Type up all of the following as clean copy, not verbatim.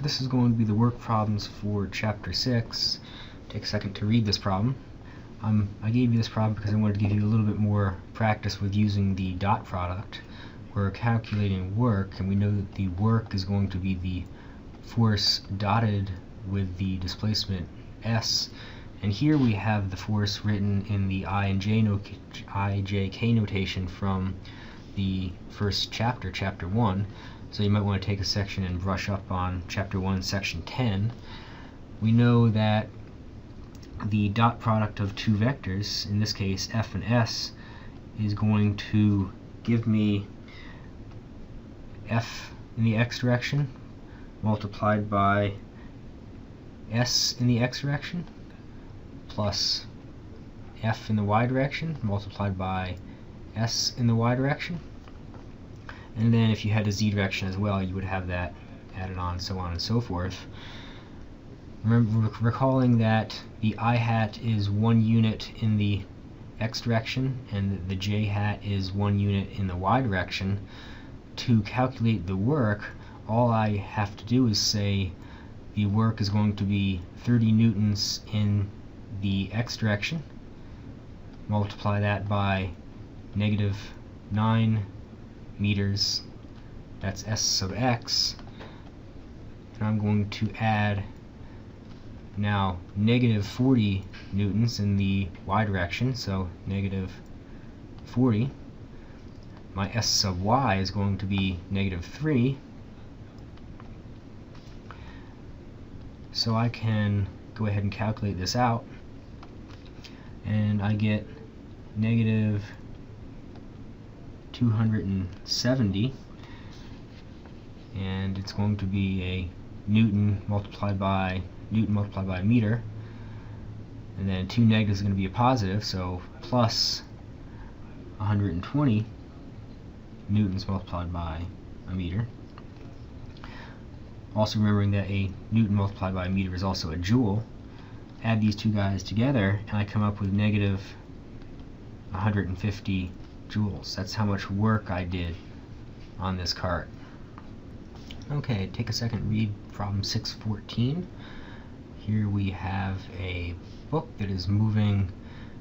this is going to be the work problems for Chapter 6. Take a second to read this problem. I gave you this problem because I wanted to give you a little bit more practice with using the dot product. We're calculating work, and we know that the work is going to be the force dotted with the displacement S. And here we have the force written in the I and J K notation from the first chapter, Chapter 1. So you might want to take a section and brush up on Chapter 1, Section 10. We know that the dot product of two vectors, in this case F and S, is going to give me F in the x direction multiplied by S in the x direction plus F in the y direction multiplied by S in the y direction. And then if you had a z direction as well, you would have that added on, so on and so forth. Remember, recalling that the I hat is 1 unit in the x direction and the j hat is 1 unit in the y direction. To calculate the work, all I have to do is say the work is going to be 30 newtons in the x direction, multiply that by negative 9 meters, that's S sub x, and I'm going to add now negative 40 newtons in the y direction, so negative 40. My S sub y is going to be negative 3, so I can go ahead and calculate this out, and I get negative 270, and it's going to be a Newton multiplied by a meter, and then two negatives is going to be a positive, so plus 120 newtons multiplied by a meter. Also remembering that a Newton multiplied by a meter is also a joule. Add these two guys together and I come up with negative 150 joules. That's how much work I did on this cart. Okay, take a second, read problem 6.14. Here we have a book that is moving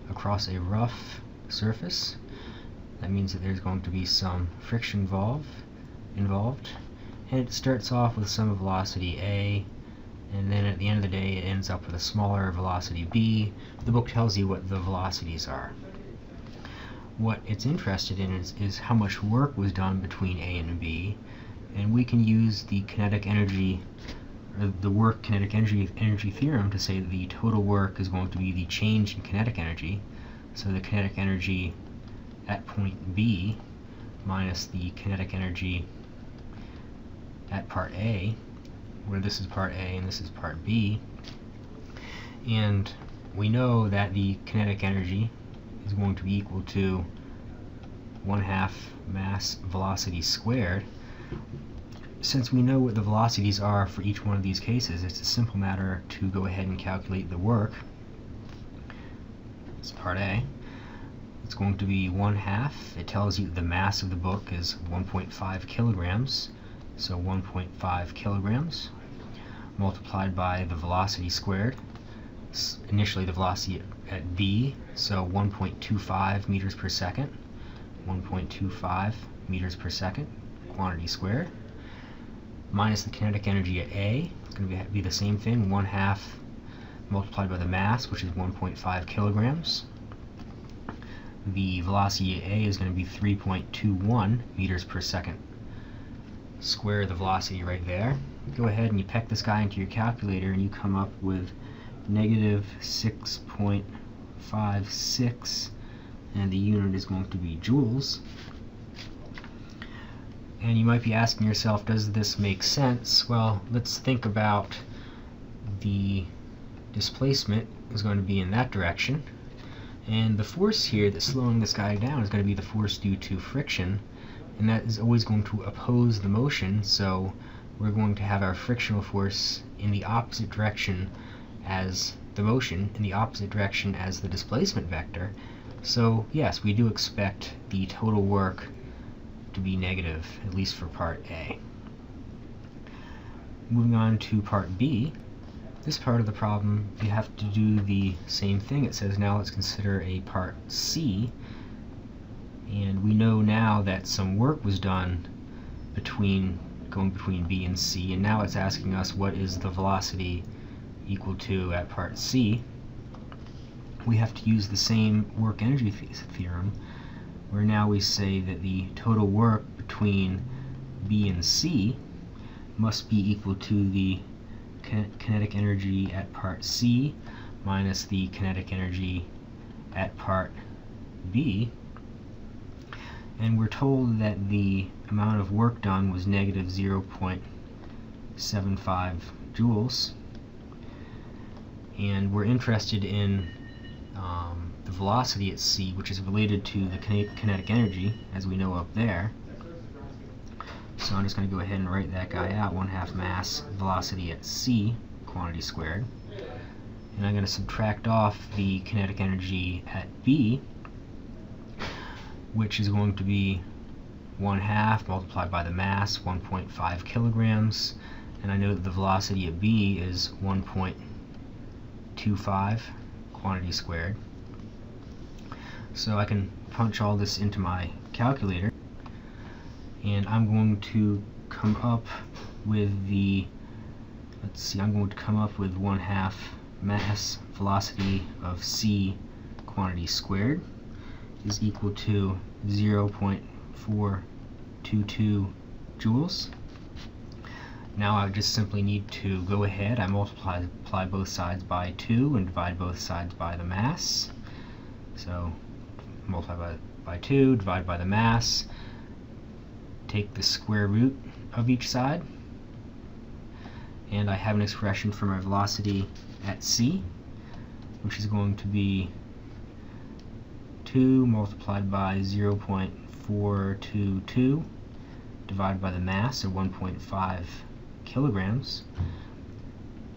across a rough surface. That means that there's going to be some friction involved. And it starts off with some velocity A, and then at the end of the day it ends up with a smaller velocity B. The book tells you what the velocities are. What it's interested in is how much work was done between A and B, and we can use the kinetic energy, or the work kinetic energy theorem, to say that the total work is going to be the change in kinetic energy. So the kinetic energy at point B minus the kinetic energy at part A, where this is part A and this is part B. And we know that the kinetic energy is going to be equal to 1/2 mass velocity squared. Since we know what the velocities are for each one of these cases, it's a simple matter to go ahead and calculate the work. It's part A. It's going to be 1/2. It tells you the mass of the book is 1.5 kilograms, so 1.5 kilograms multiplied by the velocity squared. Initially the velocity at B, so 1.25 meters per second. 1.25 meters per second, quantity squared, minus the kinetic energy at A. It's going to be the same thing, 1/2 multiplied by the mass, which is 1.5 kilograms. The velocity at A is going to be 3.21 meters per second. Square the velocity right there. Go ahead and you peck this guy into your calculator and you come up with negative 6.56, and the unit is going to be joules. And you might be asking yourself, does this make sense? Well, let's think about the displacement is going to be in that direction, and the force here that's slowing this guy down is going to be the force due to friction, and that is always going to oppose the motion, so we're going to have our frictional force in the opposite direction as the motion, in the opposite direction as the displacement vector. So yes, we do expect the total work to be negative, at least for part A. Moving on to part B, this part of the problem you have to do the same thing. It says now let's consider a part C, and we know now that some work was done going between B and C, and now it's asking us what is the velocity equal to at part C. We have to use the same work energy theorem, where now we say that the total work between B and C must be equal to the kinetic energy at part C minus the kinetic energy at part B. And we're told that the amount of work done was negative 0.75 joules. And we're interested in the velocity at C, which is related to the kinetic energy, as we know up there. So I'm just going to go ahead and write that guy out, 1/2 mass velocity at C, quantity squared. And I'm going to subtract off the kinetic energy at B, which is going to be 1/2 multiplied by the mass, 1.5 kilograms. And I know that the velocity at B is 1.25 quantity squared. So I can punch all this into my calculator, and I'm going to come up with I'm going to come up with 1/2 mass velocity of C quantity squared is equal to 0.422 joules. Now I just simply need to go ahead, I multiply both sides by 2 and divide both sides by the mass. So multiply by 2, divide by the mass, take the square root of each side, and I have an expression for my velocity at C, which is going to be 2 multiplied by 0.422 divided by the mass, or 1.5 kilograms,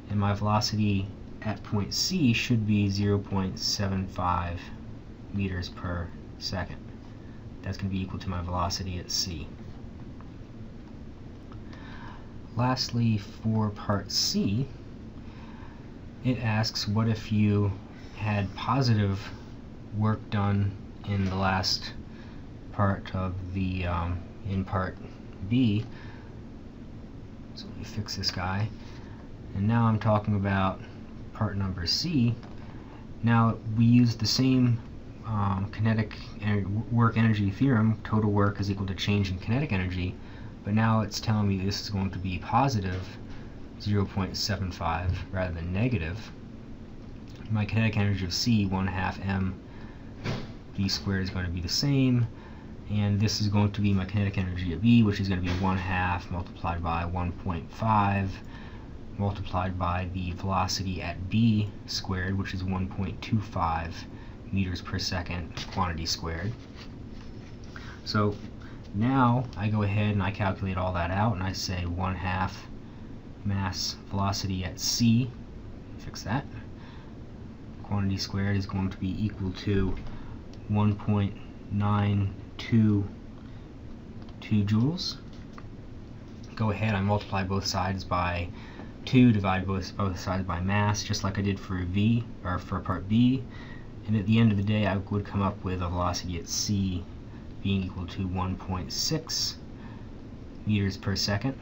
and my velocity at point C should be 0.75 meters per second. That's going to be equal to my velocity at C. Lastly, for part C, it asks what if you had positive work done in the last part of the in part B. So let me fix this guy, and now I'm talking about part number C. Now we use the same kinetic work energy theorem. Total work is equal to change in kinetic energy, but now it's telling me this is going to be positive 0.75 rather than negative. My kinetic energy of C, 1/2 m v squared, is going to be the same, and this is going to be my kinetic energy at B, which is going to be 1/2 multiplied by 1.5 multiplied by the velocity at B squared, which is 1.25 meters per second quantity squared. So now I go ahead and I calculate all that out, and I say 1/2 mass velocity at C, fix that, quantity squared is going to be equal to 1.922 joules. Go ahead, I multiply both sides by 2, divide both sides by mass, just like I did for for part B, and at the end of the day I would come up with a velocity at C being equal to 1.6 meters per second.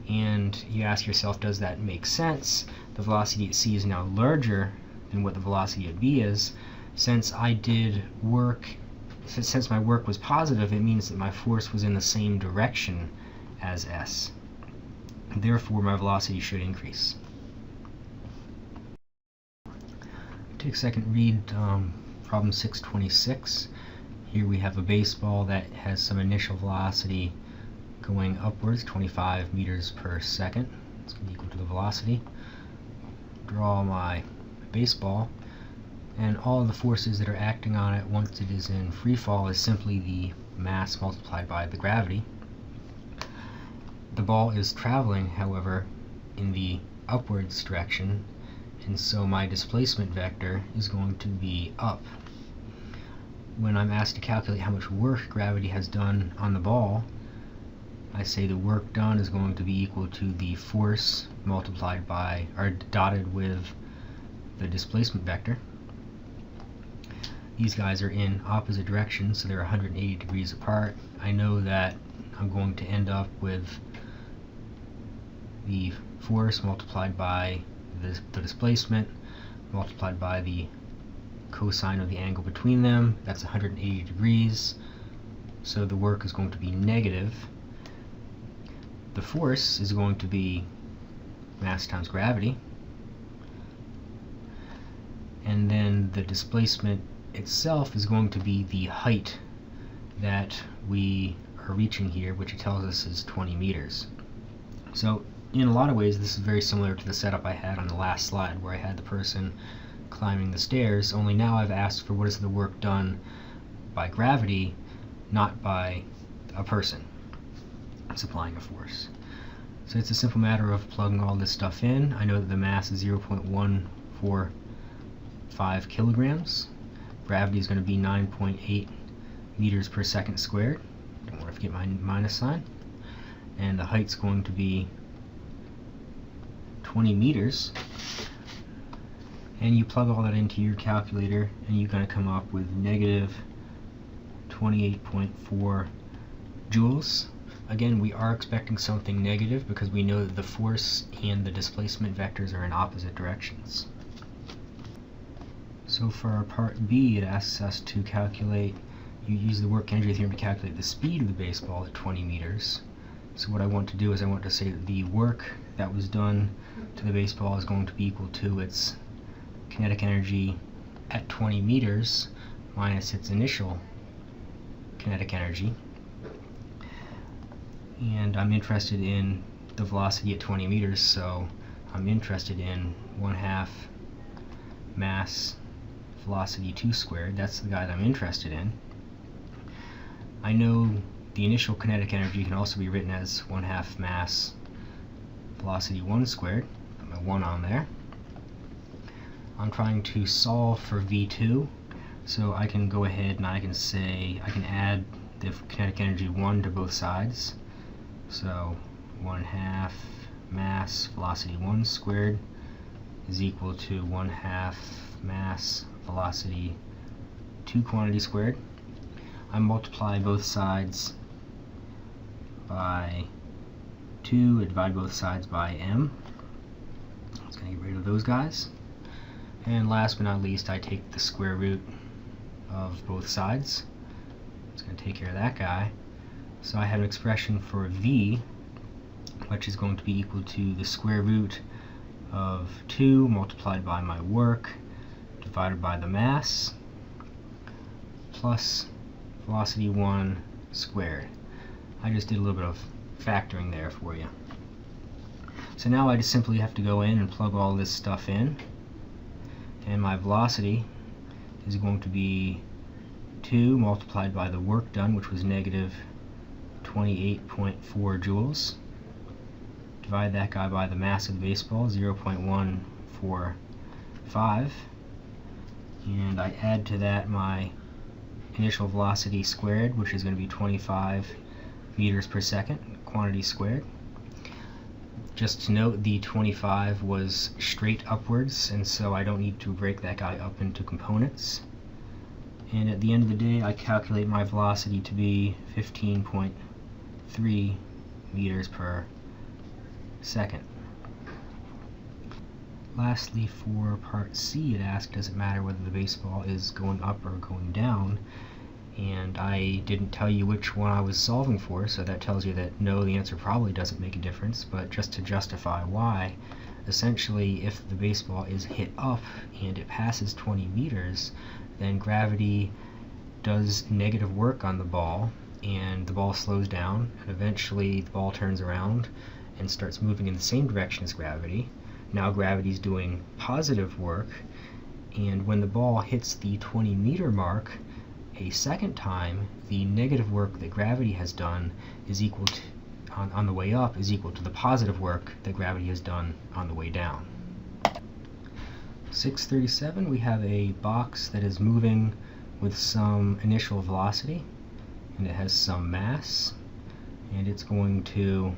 And you ask yourself, does that make sense? The velocity at C is now larger than what the velocity at B is. Since my work was positive, it means that my force was in the same direction as S. Therefore, my velocity should increase. Take a second, read problem 626. Here we have a baseball that has some initial velocity going upwards, 25 meters per second. It's going to be equal to the velocity. Draw my baseball, and all of the forces that are acting on it once it is in free fall is simply the mass multiplied by the gravity. The ball is traveling, however, in the upwards direction, and so my displacement vector is going to be up. When I'm asked to calculate how much work gravity has done on the ball, I say the work done is going to be equal to the force multiplied by, or dotted with, the displacement vector. These guys are in opposite directions, so they're 180 degrees apart. I know that I'm going to end up with the force multiplied by the displacement multiplied by the cosine of the angle between them. That's 180 degrees, so the work is going to be negative. The force is going to be mass times gravity, and then the displacement itself is going to be the height that we are reaching here, which it tells us is 20 meters. So in a lot of ways this is very similar to the setup I had on the last slide, where I had the person climbing the stairs, only now I've asked for what is the work done by gravity, not by a person supplying a force. So it's a simple matter of plugging all this stuff in. I know that the mass is 0.145 kilograms. Gravity is going to be 9.8 meters per second squared. Don't want to forget my minus sign. And the height's going to be 20 meters. And you plug all that into your calculator, and you're going to come up with negative 28.4 joules. Again, we are expecting something negative because we know that the force and the displacement vectors are in opposite directions. So for our part B, it asks us to calculate, you use the work energy theorem to calculate the speed of the baseball at 20 meters. So what I want to do is I want to say that the work that was done to the baseball is going to be equal to its kinetic energy at 20 meters minus its initial kinetic energy. And I'm interested in the velocity at 20 meters, so I'm interested in 1/2 mass velocity 2 squared. That's the guy that I'm interested in. I know the initial kinetic energy can also be written as 1/2 mass velocity 1 squared. Put my 1 on there. I'm trying to solve for V2, so I can go ahead and I can say, I can add the kinetic energy 1 to both sides. So 1/2 mass velocity 1 squared is equal to 1/2 mass velocity 2 quantity squared. I multiply both sides by 2 and divide both sides by m. I'm just going to get rid of those guys. And last but not least, I take the square root of both sides. It's going to take care of that guy. So I have an expression for V, which is going to be equal to the square root of 2 multiplied by my work divided by the mass plus velocity 1 squared. I just did a little bit of factoring there for you. So now I just simply have to go in and plug all this stuff in, and my velocity is going to be 2 multiplied by the work done, which was negative 28.4 joules. Divide that guy by the mass of the baseball, 0.145, and I add to that my initial velocity squared, which is going to be 25 meters per second, quantity squared. Just to note, the 25 was straight upwards, and so I don't need to break that guy up into components. And at the end of the day, I calculate my velocity to be 15.3 meters per second. Lastly, for part C, it asked, does it matter whether the baseball is going up or going down? And I didn't tell you which one I was solving for, so that tells you that no, the answer probably doesn't make a difference. But just to justify why, essentially, if the baseball is hit up and it passes 20 meters, then gravity does negative work on the ball, and the ball slows down, and eventually the ball turns around and starts moving in the same direction as gravity. Now gravity is doing positive work, and when the ball hits the 20 meter mark a second time, the negative work that gravity has done is equal to, on the way up, is equal to the positive work that gravity has done on the way down. 637, we have a box that is moving with some initial velocity, and it has some mass, and it's going to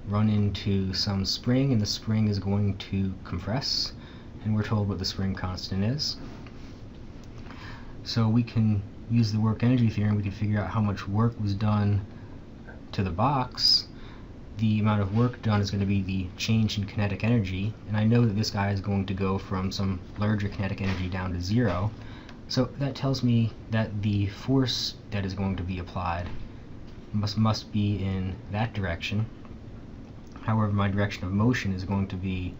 run into some spring, and the spring is going to compress, and we're told what the spring constant is. So we can use the work energy theorem. We can figure out how much work was done to the box. The amount of work done is going to be the change in kinetic energy, and I know that this guy is going to go from some larger kinetic energy down to 0. So that tells me that the force that is going to be applied must be in that direction. However, my direction of motion is going to be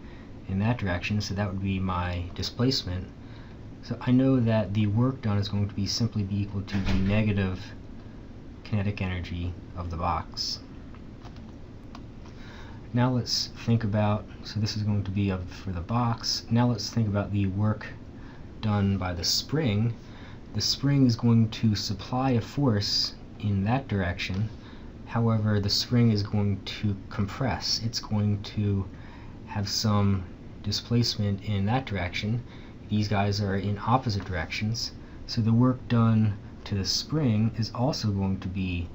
in that direction, so that would be my displacement. So I know that the work done is going to simply be equal to the negative kinetic energy of the box. Now let's think about, so this is going to be for the box. Now let's think about the work done by the spring. The spring is going to supply a force in that direction. However, the spring is going to compress. It's going to have some displacement in that direction. These guys are in opposite directions, so the work done to the spring is also going to be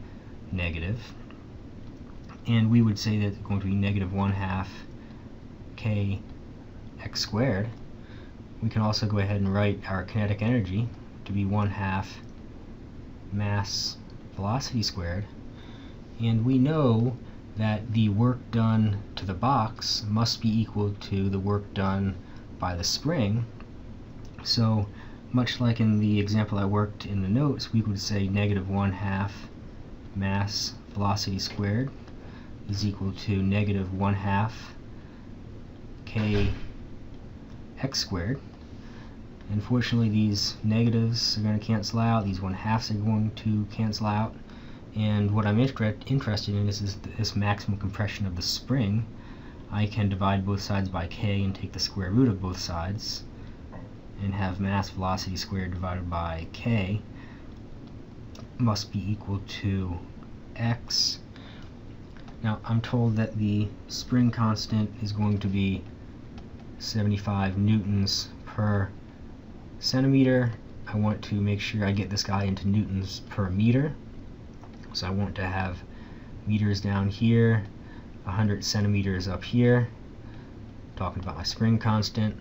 negative, and we would say that it's going to be negative 1/2 kx squared. We can also go ahead and write our kinetic energy to be 1/2 mass velocity squared, and we know that the work done to the box must be equal to the work done by the spring. So much like in the example I worked in the notes, we would say negative 1/2 mass velocity squared is equal to negative 1/2 kx squared. Unfortunately, these negatives are going to cancel out, these 1/2s are going to cancel out, and what I'm interested in is this maximum compression of the spring. I can divide both sides by k and take the square root of both sides, and have mass velocity squared divided by k must be equal to x. Now I'm told that the spring constant is going to be 75 newtons per centimeter. I want to make sure I get this guy into newtons per meter, so I want to have meters down here, 100 centimeters up here, talking about my spring constant,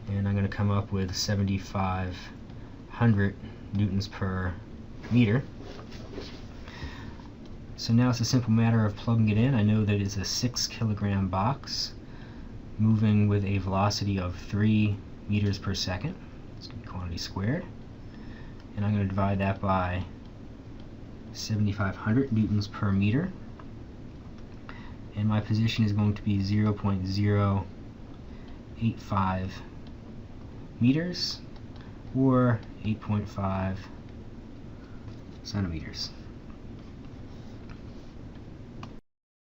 and I'm going to come up with 7,500 newtons per meter. So now it's a simple matter of plugging it in. I know that it's a 6 kilogram box moving with a velocity of 3 meters per second. It's going to be quantity squared, and I'm going to divide that by 7,500 newtons per meter, and my position is going to be 0.085 meters, or 8.5 centimeters.